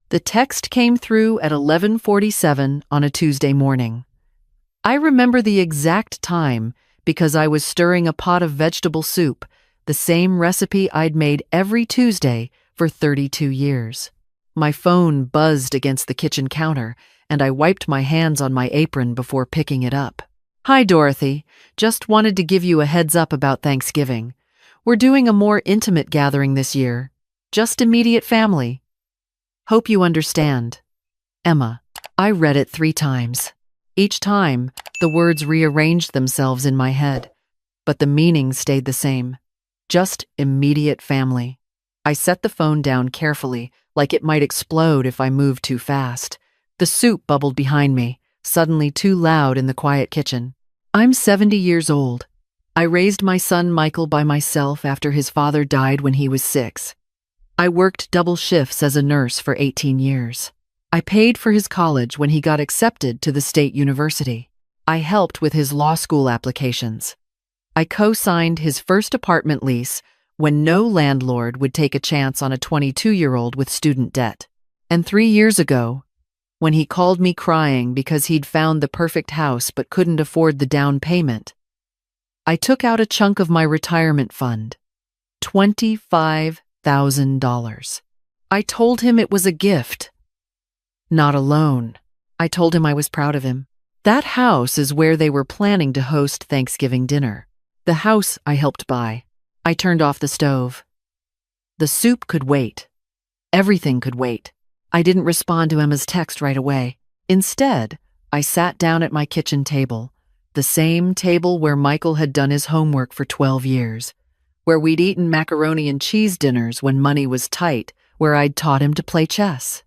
The text came through at 11:47 on a Tuesday morning. I remember the exact time because I was stirring a pot of vegetable soup, the same recipe I'd made every Tuesday for 32 years. My phone buzzed against the kitchen counter, and I wiped my hands on my apron before picking it up. "Hi, Dorothy. Just wanted to give you a heads up about Thanksgiving. We're doing a more intimate gathering this year. Just immediate family. Hope you understand. Emma." I read it 3 times. Each time, the words rearranged themselves in my head, but the meaning stayed the same. Just immediate family. I set the phone down carefully, like it might explode if I moved too fast. The soup bubbled behind me, suddenly too loud in the quiet kitchen. I'm 70 years old. I raised my son Michael by myself after his father died when he was 6. I worked double shifts as a nurse for 18 years. I paid for his college when he got accepted to the state university. I helped with his law school applications. I co-signed his first apartment lease when no landlord would take a chance on a 22-year-old with student debt. And 3 years ago, when he called me crying because he'd found the perfect house but couldn't afford the down payment, I took out a chunk of my retirement fund, $25,000. I told him it was a gift, not a loan. I told him I was proud of him. That house is where they were planning to host Thanksgiving dinner. The house I helped buy. I turned off the stove. The soup could wait. Everything could wait. I didn't respond to Emma's text right away. Instead, I sat down at my kitchen table, the same table where Michael had done his homework for 12 years, where we'd eaten macaroni and cheese dinners when money was tight, where I'd taught him to play chess.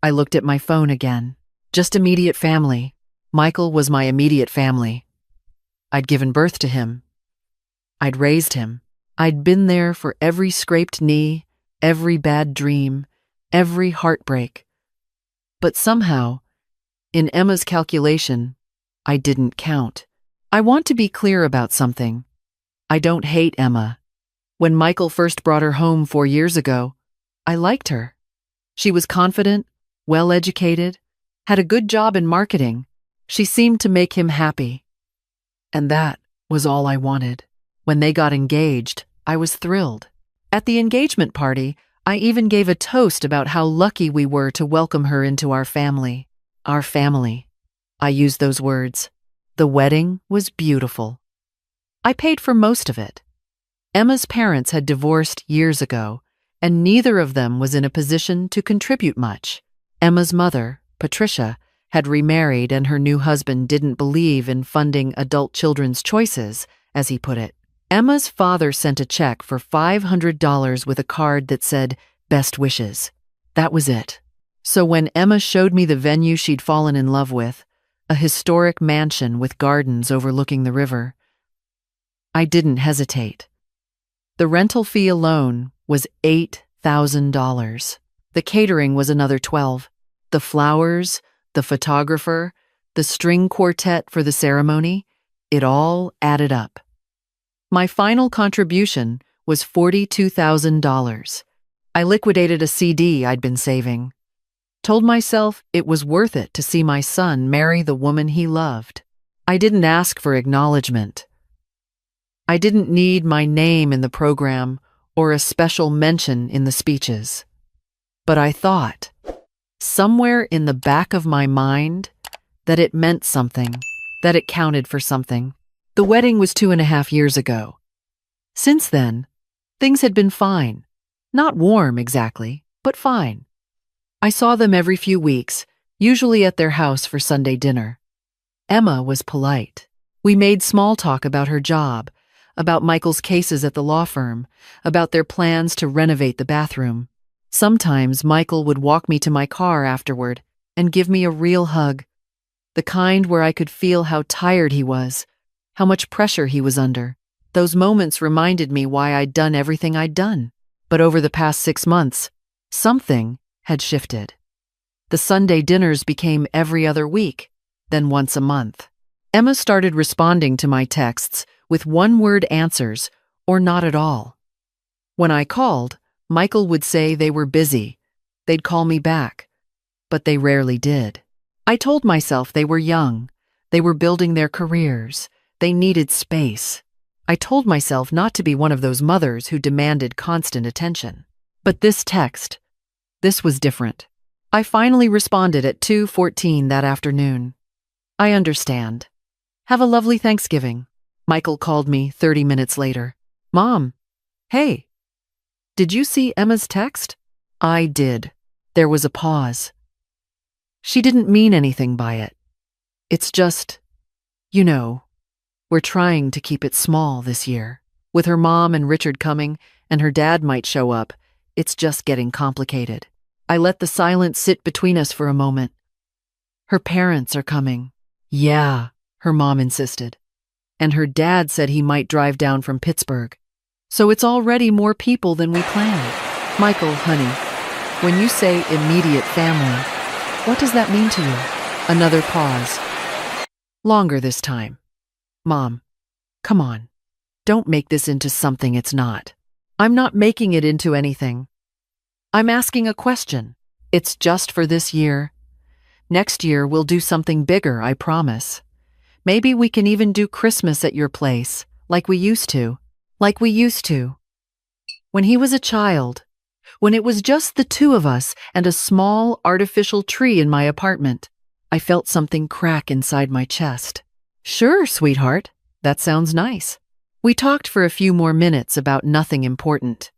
I looked at my phone again. Just immediate family. Michael was my immediate family. I'd given birth to him. I'd raised him. I'd been there for every scraped knee, every bad dream, every heartbreak. But somehow, in Emma's calculation, I didn't count. I want to be clear about something. I don't hate Emma. When Michael first brought her home 4 years ago, I liked her. She was confident, well-educated, had a good job in marketing. She seemed to make him happy. And that was all I wanted. When they got engaged, I was thrilled. At the engagement party, I even gave a toast about how lucky we were to welcome her into our family. Our family. I used those words. The wedding was beautiful. I paid for most of it. Emma's parents had divorced years ago, and neither of them was in a position to contribute much. Emma's mother, Patricia, had remarried, and her new husband didn't believe in funding adult children's choices, as he put it. Emma's father sent a check for $500 with a card that said, "Best wishes." That was it. So when Emma showed me the venue she'd fallen in love with, a historic mansion with gardens overlooking the river, I didn't hesitate. The rental fee alone was $8,000. The catering was another $12,000. The flowers, the photographer, the string quartet for the ceremony, it all added up. My final contribution was $42,000. I liquidated a CD I'd been saving. Told myself it was worth it to see my son marry the woman he loved. I didn't ask for acknowledgement. I didn't need my name in the program or a special mention in the speeches. But I thought, somewhere in the back of my mind, that it meant something, that it counted for something. The wedding was 2.5 years ago. Since then, things had been fine. Not warm exactly, but fine. I saw them every few weeks, usually at their house for Sunday dinner. Emma was polite. We made small talk about her job, about Michael's cases at the law firm, about their plans to renovate the bathroom. Sometimes Michael would walk me to my car afterward and give me a real hug, the kind where I could feel how tired he was, how much pressure he was under. Those moments reminded me why I'd done everything I'd done. But over the past 6 months, something had shifted. The Sunday dinners became every other week, then once a month. Emma started responding to my texts with one-word answers or not at all. When I called, Michael would say they were busy, They'd call me back, but they rarely did. I told myself they were young, they were building their careers, they needed space. I told myself not to be one of those mothers who demanded constant attention. But this text, this was different. I finally responded at 2:14 that afternoon. I understand. Have a lovely Thanksgiving. Michael called me 30 minutes later. Mom, hey, did you see Emma's text? I did. There was a pause. She didn't mean anything by it. It's just, we're trying to keep it small this year. With her mom and Richard coming, and her dad might show up, it's just getting complicated. I let the silence sit between us for a moment. Her parents are coming. Yeah, her mom insisted. And her dad said he might drive down from Pittsburgh. So it's already more people than we planned. Michael, honey, when you say immediate family, what does that mean to you? Another pause. Longer this time. Mom, come on. Don't make this into something it's not. I'm not making it into anything. I'm asking a question. It's just for this year. Next year we'll do something bigger, I promise. Maybe we can even do Christmas at your place, like we used to. Like we used to. When he was a child. When it was just the two of us and a small artificial tree in my apartment. I felt something crack inside my chest. Sure, sweetheart. That sounds nice. We talked for a few more minutes about nothing important.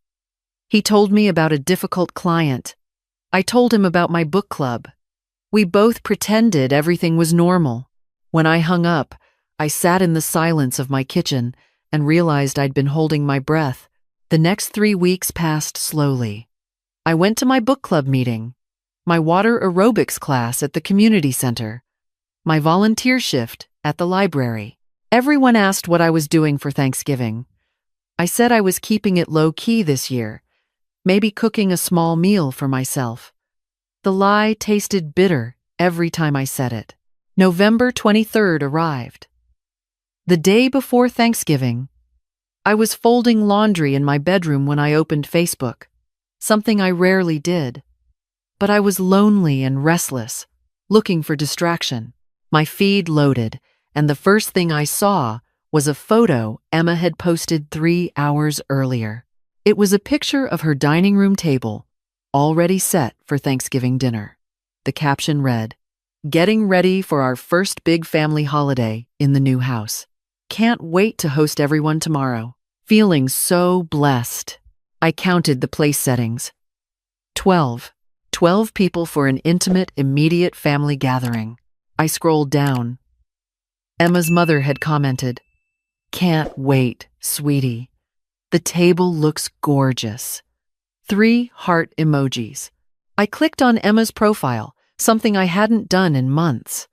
He told me about a difficult client. I told him about my book club. We both pretended everything was normal. When I hung up, I sat in the silence of my kitchen and realized I'd been holding my breath. The next 3 weeks passed slowly. I went to my book club meeting, my water aerobics class at the community center, my volunteer shift at the library. Everyone asked what I was doing for Thanksgiving. I said I was keeping it low-key this year, maybe cooking a small meal for myself. The lie tasted bitter every time I said it. November 23rd arrived. The day before Thanksgiving, I was folding laundry in my bedroom when I opened Facebook, something I rarely did. But I was lonely and restless, looking for distraction. My feed loaded, and the first thing I saw was a photo Emma had posted 3 hours earlier. It was a picture of her dining room table, already set for Thanksgiving dinner. The caption read, "Getting ready for our first big family holiday in the new house. Can't wait to host everyone tomorrow. Feeling so blessed." I counted the place settings. 12. 12 people for an intimate, immediate family gathering. I scrolled down. Emma's mother had commented, "Can't wait, sweetie. The table looks gorgeous." 3 heart emojis. I clicked on Emma's profile, something I hadn't done in months.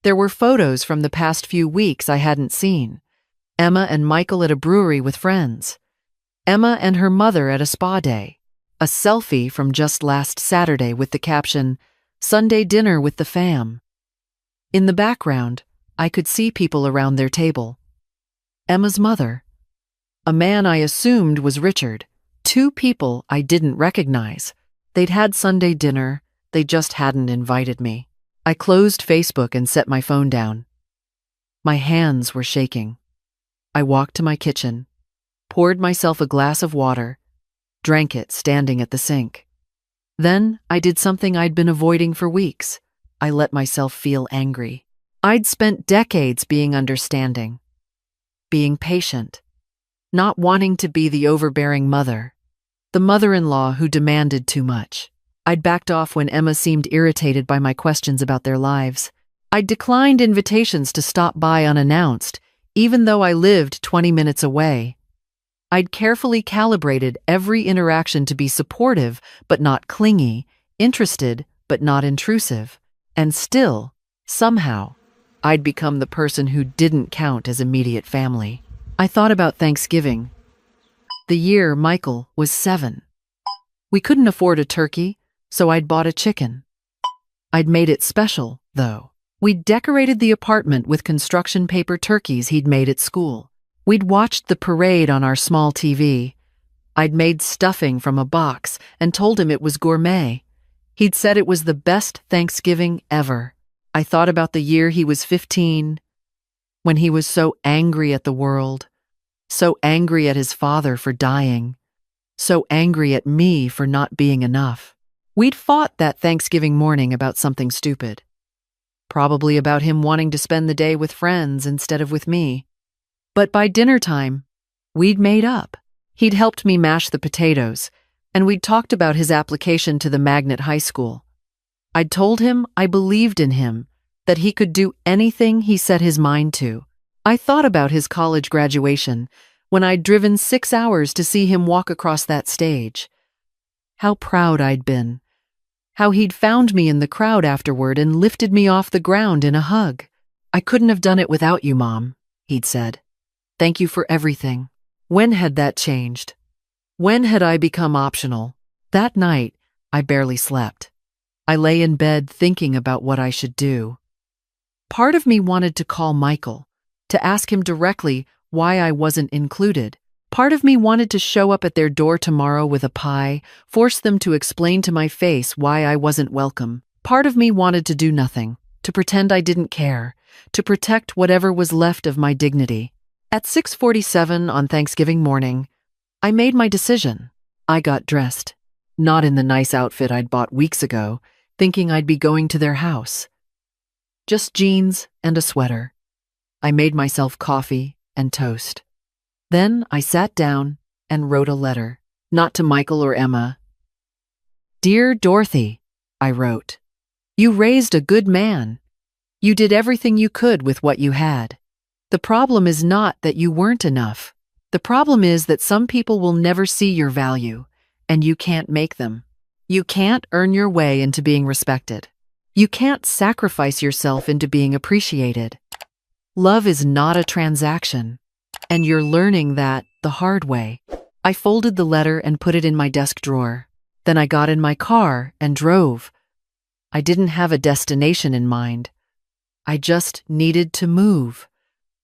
There were photos from the past few weeks I hadn't seen. Emma and Michael at a brewery with friends. Emma and her mother at a spa day. A selfie from just last Saturday with the caption, "Sunday dinner with the fam." In the background, I could see people around their table. Emma's mother. A man I assumed was Richard. 2 people I didn't recognize. They'd had Sunday dinner, they just hadn't invited me. I closed Facebook and set my phone down. My hands were shaking. I walked to my kitchen, poured myself a glass of water, drank it standing at the sink. Then I did something I'd been avoiding for weeks. I let myself feel angry. I'd spent decades being understanding, being patient, not wanting to be the overbearing mother, the mother-in-law who demanded too much. I'd backed off when Emma seemed irritated by my questions about their lives. I'd declined invitations to stop by unannounced, even though I lived 20 minutes away. I'd carefully calibrated every interaction to be supportive but not clingy, interested but not intrusive. And still, somehow, I'd become the person who didn't count as immediate family. I thought about Thanksgiving. The year Michael was 7. We couldn't afford a turkey, so I'd bought a chicken. I'd made it special, though. We'd decorated the apartment with construction paper turkeys he'd made at school. We'd watched the parade on our small TV. I'd made stuffing from a box and told him it was gourmet. He'd said it was the best Thanksgiving ever. I thought about the year he was 15, when he was so angry at the world, so angry at his father for dying, so angry at me for not being enough. We'd fought that Thanksgiving morning about something stupid. Probably about him wanting to spend the day with friends instead of with me. But by dinner time, we'd made up. He'd helped me mash the potatoes, and we'd talked about his application to the magnet high school. I'd told him I believed in him, that he could do anything he set his mind to. I thought about his college graduation, when I'd driven 6 hours to see him walk across that stage. How proud I'd been. How he'd found me in the crowd afterward and lifted me off the ground in a hug. "I couldn't have done it without you, Mom," he'd said. "Thank you for everything." When had that changed? When had I become optional? That night, I barely slept. I lay in bed thinking about what I should do. Part of me wanted to call Michael, to ask him directly why I wasn't included. Part of me wanted to show up at their door tomorrow with a pie, force them to explain to my face why I wasn't welcome. Part of me wanted to do nothing, to pretend I didn't care, to protect whatever was left of my dignity. At 6:47 on Thanksgiving morning, I made my decision. I got dressed, not in the nice outfit I'd bought weeks ago, thinking I'd be going to their house. Just jeans and a sweater. I made myself coffee and toast. Then I sat down and wrote a letter, not to Michael or Emma. "Dear Dorothy," I wrote, "you raised a good man. You did everything you could with what you had. The problem is not that you weren't enough. The problem is that some people will never see your value, and you can't make them. You can't earn your way into being respected. You can't sacrifice yourself into being appreciated. Love is not a transaction, and you're learning that the hard way." I folded the letter and put it in my desk drawer. Then I got in my car and drove. I didn't have a destination in mind. I just needed to move,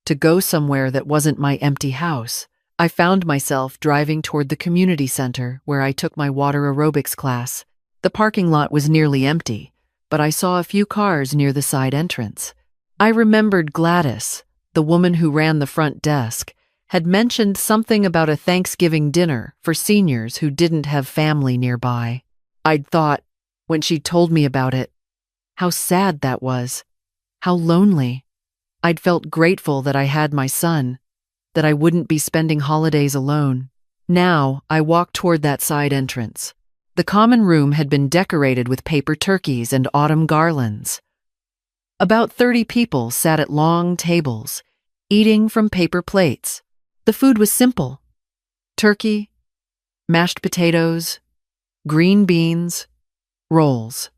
to go somewhere that wasn't my empty house. I found myself driving toward the community center where I took my water aerobics class. The parking lot was nearly empty, but I saw a few cars near the side entrance. I remembered Gladys, the woman who ran the front desk, had mentioned something about a Thanksgiving dinner for seniors who didn't have family nearby. I'd thought, when she told me about it, how sad that was, how lonely. I'd felt grateful that I had my son, that I wouldn't be spending holidays alone. Now I walked toward that side entrance. The common room had been decorated with paper turkeys and autumn garlands. About 30 people sat at long tables, eating from paper plates. The food was simple: turkey, mashed potatoes, green beans, rolls.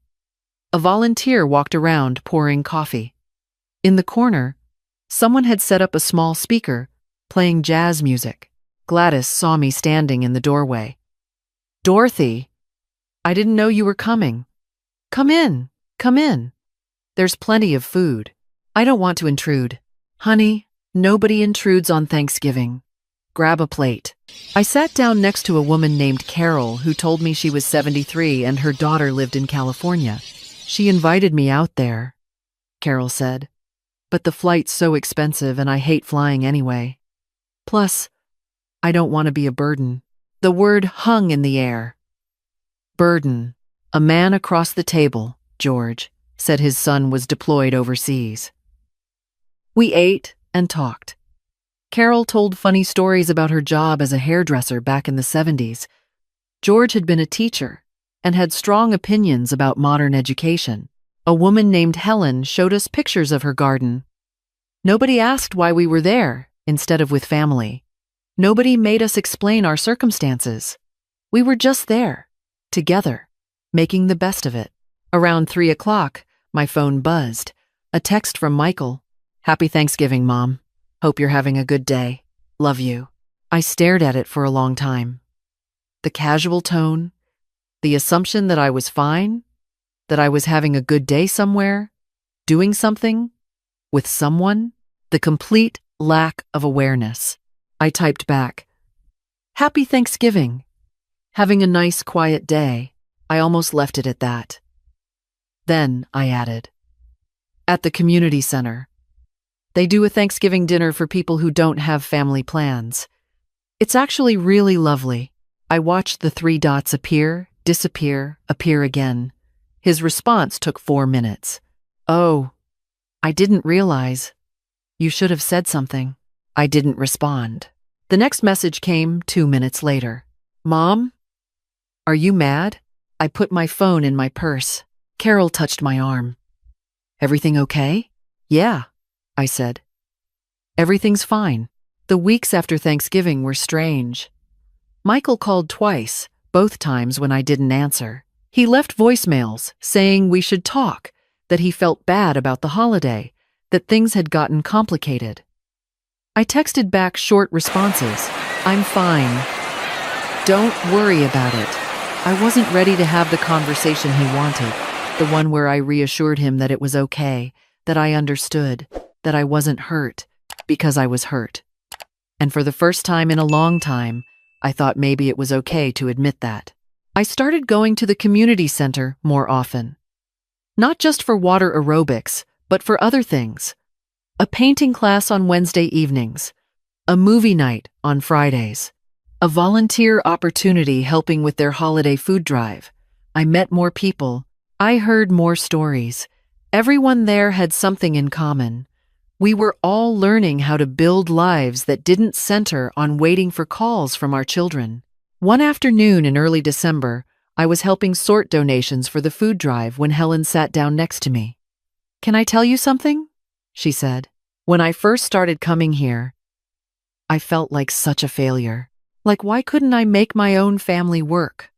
A volunteer walked around pouring coffee. In the corner, someone had set up a small speaker, playing jazz music. Gladys saw me standing in the doorway. "Dorothy, I didn't know you were coming. Come in, come in. There's plenty of food. I don't want to intrude." "Honey, nobody intrudes on Thanksgiving. Grab a plate." I sat down next to a woman named Carol who told me she was 73 and her daughter lived in California. "She invited me out there," Carol said. "But the flight's so expensive and I hate flying anyway. Plus, I don't want to be a burden." The word hung in the air. "Burden." A man across the table, George, said his son was deployed overseas. We ate and talked. Carol told funny stories about her job as a hairdresser back in the 70s. George had been a teacher and had strong opinions about modern education. A woman named Helen showed us pictures of her garden. Nobody asked why we were there instead of with family. Nobody made us explain our circumstances. We were just there, together, making the best of it. Around 3 o'clock, my phone buzzed. A text from Michael. "Happy Thanksgiving, Mom. Hope you're having a good day. Love you." I stared at it for a long time. The casual tone, the assumption that I was fine, that I was having a good day somewhere, doing something, with someone, the complete lack of awareness. I typed back, "Happy Thanksgiving. Having a nice, quiet day." I almost left it at that. Then I added, at the community center. They do a Thanksgiving dinner for people who don't have family plans. It's actually really lovely. I watched the 3 dots appear, disappear, appear again. His response took 4 minutes. Oh, I didn't realize. You should have said something. I didn't respond. The next message came 2 minutes later. Mom? Are you mad? I put my phone in my purse. Carol touched my arm. Everything okay? Yeah, I said. Everything's fine. The weeks after Thanksgiving were strange. Michael called twice, both times when I didn't answer. He left voicemails saying we should talk, that he felt bad about the holiday, that things had gotten complicated. I texted back short responses. I'm fine. Don't worry about it. I wasn't ready to have the conversation he wanted, the one where I reassured him that it was okay, that I understood, that I wasn't hurt, because I was hurt. And for the first time in a long time, I thought maybe it was okay to admit that. I started going to the community center more often. Not just for water aerobics, but for other things. A painting class on Wednesday evenings, a movie night on Fridays, a volunteer opportunity helping with their holiday food drive. I met more people. I heard more stories. Everyone there had something in common. We were all learning how to build lives that didn't center on waiting for calls from our children. One afternoon in early December, I was helping sort donations for the food drive when Helen sat down next to me. Can I tell you something? She said. When I first started coming here, I felt like such a failure. Like, why couldn't I make my own family work?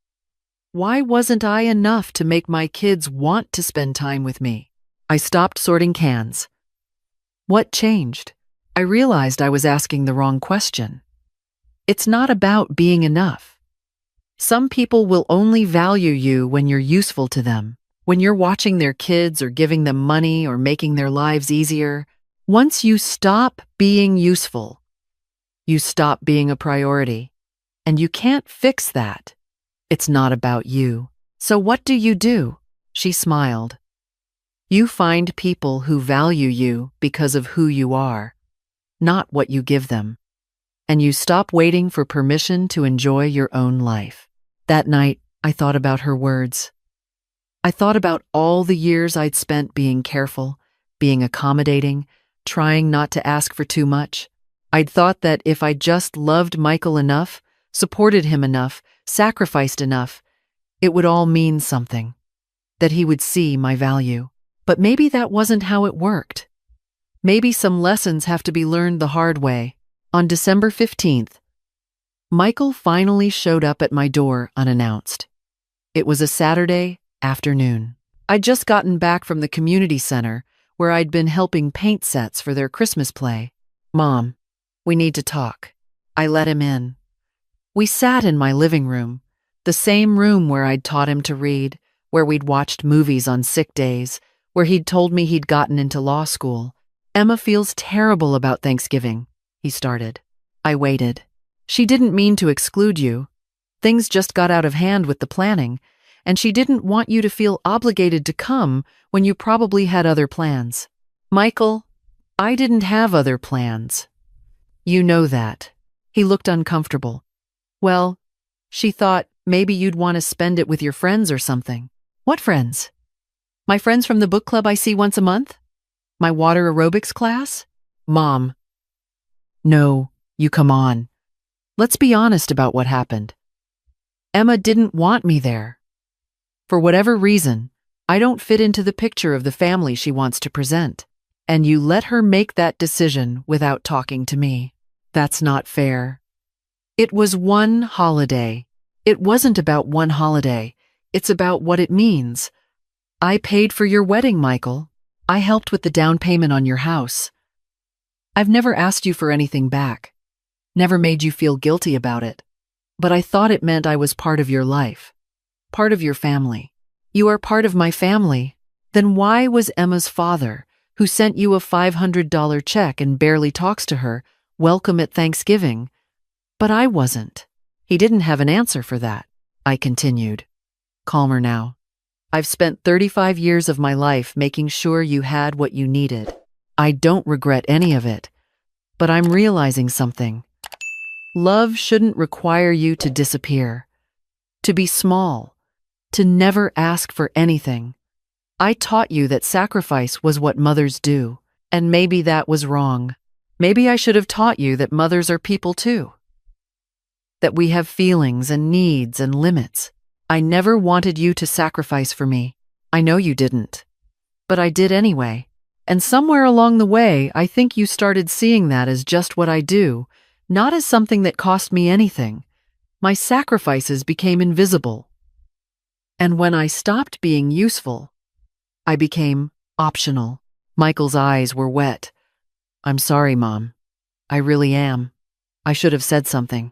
Why wasn't I enough to make my kids want to spend time with me? I stopped sorting cans. What changed? I realized I was asking the wrong question. It's not about being enough. Some people will only value you when you're useful to them, when you're watching their kids or giving them money or making their lives easier. Once you stop being useful, you stop being a priority. And you can't fix that. It's not about you. So what do? She smiled. You find people who value you because of who you are, not what you give them. And you stop waiting for permission to enjoy your own life. That night, I thought about her words. I thought about all the years I'd spent being careful, being accommodating, trying not to ask for too much. I'd thought that if I just loved Michael enough, supported him enough, sacrificed enough, it would all mean something, that he would see my value. But maybe that wasn't how it worked. Maybe some lessons have to be learned the hard way. On December 15th, Michael finally showed up at my door unannounced. It was a Saturday afternoon. I'd just gotten back from the community center where I'd been helping paint sets for their Christmas play. Mom, we need to talk. I let him in. We sat in my living room, the same room where I'd taught him to read, where we'd watched movies on sick days, where he'd told me he'd gotten into law school. Emma feels terrible about Thanksgiving, he started. I waited. She didn't mean to exclude you. Things just got out of hand with the planning, and she didn't want you to feel obligated to come when you probably had other plans. Michael, I didn't have other plans. You know that. He looked uncomfortable. Well, she thought maybe you'd want to spend it with your friends or something. What friends? My friends from the book club I see once a month? My water aerobics class? Mom. No, you come on. Let's be honest about what happened. Emma didn't want me there. For whatever reason, I don't fit into the picture of the family she wants to present. And you let her make that decision without talking to me. That's not fair. It was one holiday. It wasn't about one holiday. It's about what it means. I paid for your wedding, Michael. I helped with the down payment on your house. I've never asked you for anything back. Never made you feel guilty about it. But I thought it meant I was part of your life. Part of your family. You are part of my family. Then why was Emma's father, who sent you a $500 check and barely talks to her, welcome at Thanksgiving? But I wasn't. He didn't have an answer for that. I continued. Calmer now. I've spent 35 years of my life making sure you had what you needed. I don't regret any of it, but I'm realizing something. Love shouldn't require you to disappear, to be small, to never ask for anything. I taught you that sacrifice was what mothers do, and maybe that was wrong. Maybe I should have taught you that mothers are people too, that we have feelings and needs and limits. I never wanted you to sacrifice for me. I know you didn't, but I did anyway. And somewhere along the way, I think you started seeing that as just what I do, not as something that cost me anything. My sacrifices became invisible. And when I stopped being useful, I became optional. Michael's eyes were wet. I'm sorry, Mom. I really am. I should have said something.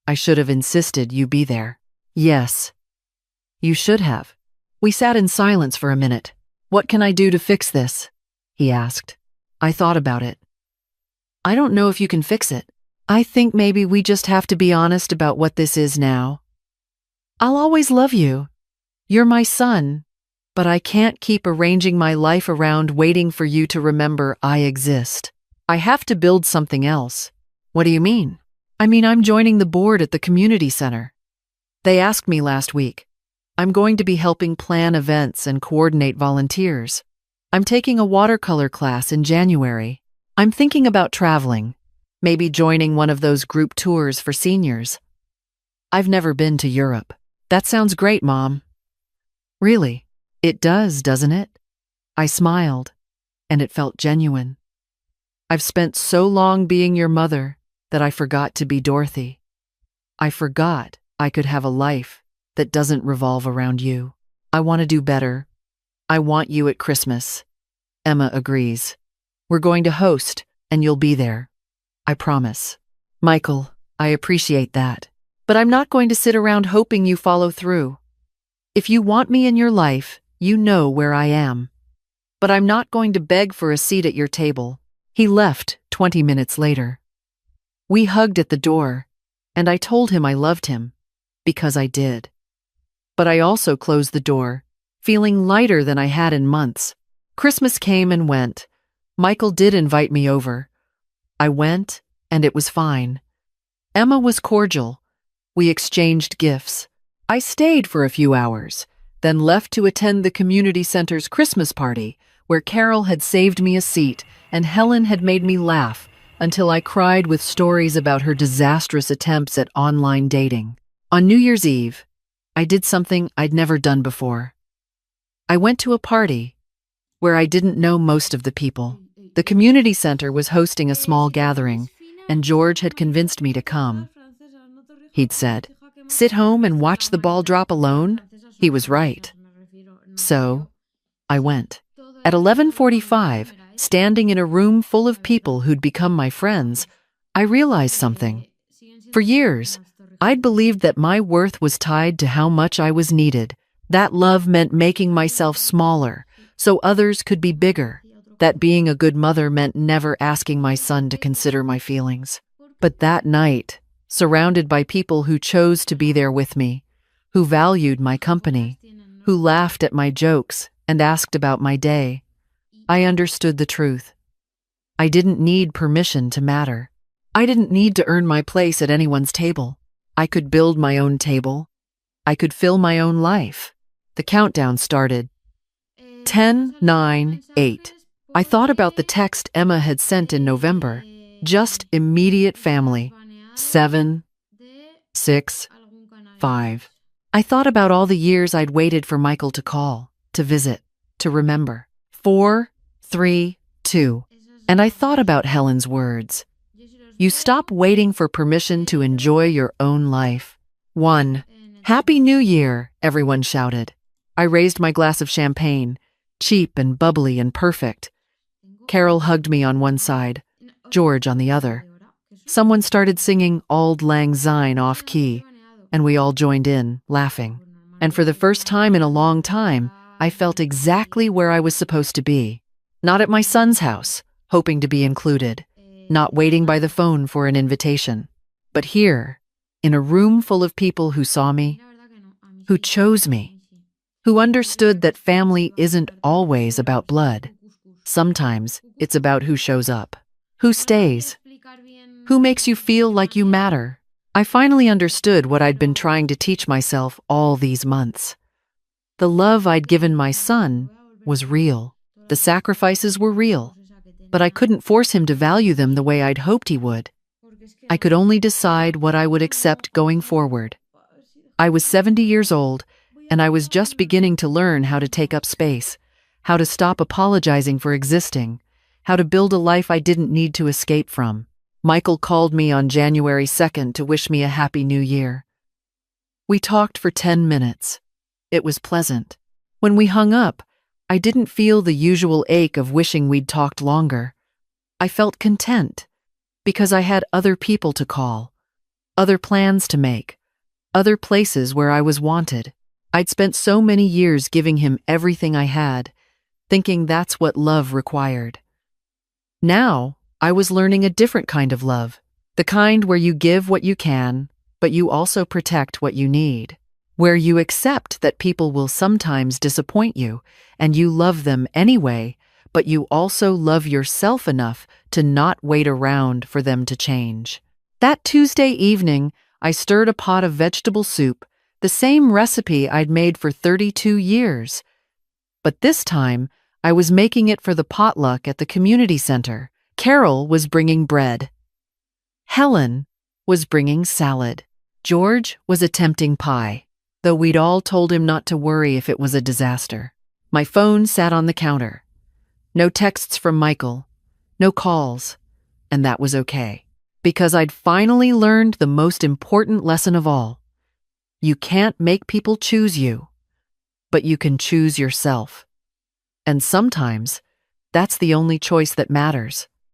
I should have insisted you be there. Yes, you should have. We sat in silence for a minute. What can I do to fix this? He asked. I thought about it. I don't know if you can fix it. I think maybe we just have to be honest about what this is now. I'll always love you. You're my son, but I can't keep arranging my life around waiting for you to remember I exist. I have to build something else. What do you mean? I mean, I'm joining the board at the community center. They asked me last week. I'm going to be helping plan events and coordinate volunteers. I'm taking a watercolor class in January. I'm thinking about traveling, maybe joining one of those group tours for seniors. I've never been to Europe. That sounds great, Mom. Really? It does, doesn't it? I smiled, and it felt genuine. I've spent so long being your mother that I forgot to be Dorothy. I forgot I could have a life that doesn't revolve around you. I want to do better. I want you at Christmas. Emma agrees. We're going to host, and you'll be there. I promise. Michael, I appreciate that. But I'm not going to sit around hoping you follow through. If you want me in your life, you know where I am. But I'm not going to beg for a seat at your table. He left 20 minutes later. We hugged at the door, and I told him I loved him, because I did. But I also closed the door, feeling lighter than I had in months. Christmas came and went. Michael did invite me over. I went, and it was fine. Emma was cordial. We exchanged gifts. I stayed for a few hours, then left to attend the community center's Christmas party, where Carol had saved me a seat and Helen had made me laugh until I cried with stories about her disastrous attempts at online dating. On New Year's Eve, I did something I'd never done before. I went to a party where I didn't know most of the people. The community center was hosting a small gathering, and George had convinced me to come. He'd said, "Sit home and watch the ball drop alone?" He was right. So, I went. At 11:45, standing in a room full of people who'd become my friends, I realized something. For years, I'd believed that my worth was tied to how much I was needed. That love meant making myself smaller so others could be bigger. That being a good mother meant never asking my son to consider my feelings. But that night, surrounded by people who chose to be there with me, who valued my company, who laughed at my jokes and asked about my day, I understood the truth. I didn't need permission to matter. I didn't need to earn my place at anyone's table. I could build my own table. I could fill my own life. The countdown started. 10, 9, 8. I thought about the text Emma had sent in November. Just immediate family. 7, 6, 5. I thought about all the years I'd waited for Michael to call, to visit, to remember. 4, 3, 2. And I thought about Helen's words. You stop waiting for permission to enjoy your own life. 1. Happy New Year, everyone shouted. I raised my glass of champagne, cheap and bubbly and perfect. Carol hugged me on one side, George on the other. Someone started singing Auld Lang Syne off-key, and we all joined in, laughing. And for the first time in a long time, I felt exactly where I was supposed to be. Not at my son's house, hoping to be included. Not waiting by the phone for an invitation. But here, in a room full of people who saw me, who chose me. who understood that family isn't always about blood. Sometimes it's about who shows up, who stays, who makes you feel like you matter. I finally understood what I'd been trying to teach myself all these months. The love I'd given my son was real. The sacrifices were real, but I couldn't force him to value them the way I'd hoped he would. I could only decide what I would accept going forward. I was 70 years old, and I was just beginning to learn how to take up space, how to stop apologizing for existing, how to build a life I didn't need to escape from. Michael called me on January 2nd to wish me a happy new year. We talked for 10 minutes. It was pleasant. When we hung up, I didn't feel the usual ache of wishing we'd talked longer. I felt content, because I had other people to call, other plans to make, other places where I was wanted. I'd spent so many years giving him everything I had, thinking that's what love required. Now, I was learning a different kind of love, the kind where you give what you can, but you also protect what you need, where you accept that people will sometimes disappoint you, and you love them anyway, but you also love yourself enough to not wait around for them to change. That Tuesday evening, I stirred a pot of vegetable soup, the same recipe I'd made for 32 years. But this time, I was making it for the potluck at the community center. Carol was bringing bread. Helen was bringing salad. George was attempting pie, though we'd all told him not to worry if it was a disaster. My phone sat on the counter. No texts from Michael, no calls, and that was okay, because I'd finally learned the most important lesson of all. You can't make people choose you, but you can choose yourself. And sometimes, that's the only choice that matters.